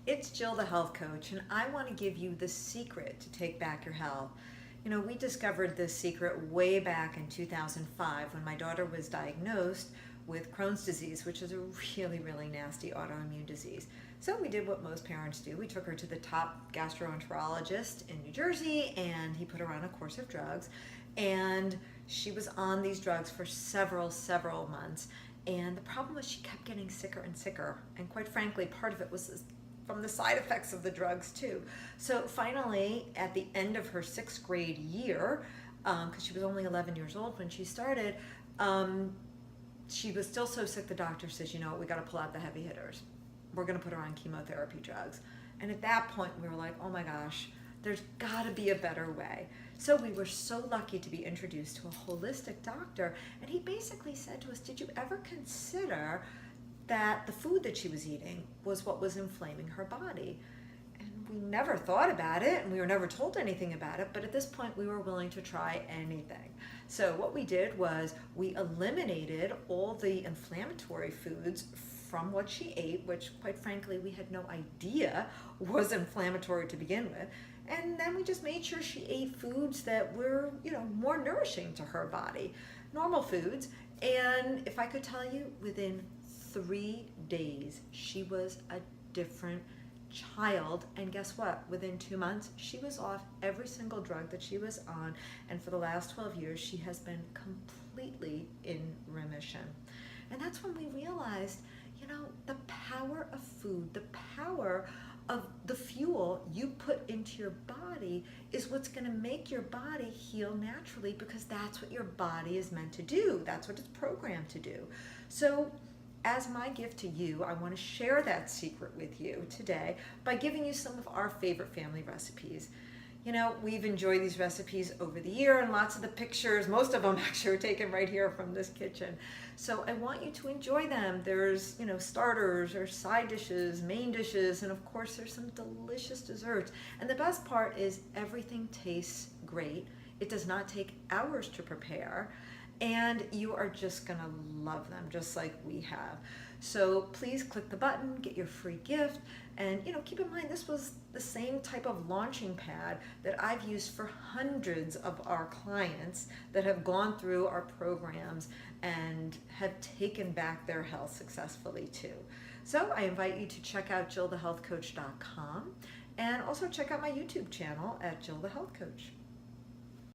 it's Jill the Health Coach, and I want to give you the secret to take back your health. You know, we discovered this secret way back in 2005 when my daughter was diagnosed with Crohn's disease, which is a really, really nasty autoimmune disease. So we did what most parents do. We took her to the top gastroenterologist in New Jersey, and he put her on a course of drugs. And she was on these drugs for several months. And the problem was she kept getting sicker and sicker. And quite frankly, part of it was from the side effects of the drugs too. So finally, at the end of her 6th grade year, because she was only 11 years old when she started, she was still so sick the doctor says, you know what, we got to pull out the heavy hitters. We're going to put her on chemotherapy drugs. And at that point, we were like, oh my gosh, there's got to be a better way. So we were so lucky to be introduced to a holistic doctor, and he basically said to us, did you ever consider that the food that she was eating was what was inflaming her body? And we never thought about it, and we were never told anything about it, but at this point we were willing to try anything. So what we did was we eliminated all the inflammatory foods from what she ate, which quite frankly we had no idea was inflammatory to begin with. And then we just made sure she ate foods that were, you know, more nourishing to her body, normal foods. And if I could tell you, within 3 days, she was a different child. And guess what? Within 2 months, she was off every single drug that she was on. And for the last 12 years, she has been completely in remission. And that's when we realized, you know, the power of food, the power of the fuel you put into your body is what's going to make your body heal naturally, because that's what your body is meant to do. That's what it's programmed to do. So as my gift to you, I want to share that secret with you today by giving you some of our favorite family recipes. You know, we've enjoyed these recipes over the year, and lots of the pictures, most of them actually are taken right here from this kitchen. So I want you to enjoy them. There's, you know, starters or side dishes, main dishes, and of course there's some delicious desserts. And the best part is everything tastes great. It does not take hours to prepare, and you are just gonna love them just like we have. So please click the button, get your free gift, and you know, keep in mind this was the same type of launching pad that I've used for hundreds of our clients that have gone through our programs and have taken back their health successfully too. So I invite you to check out jillthehealthcoach.com, and also check out my YouTube channel at Jill the Health Coach.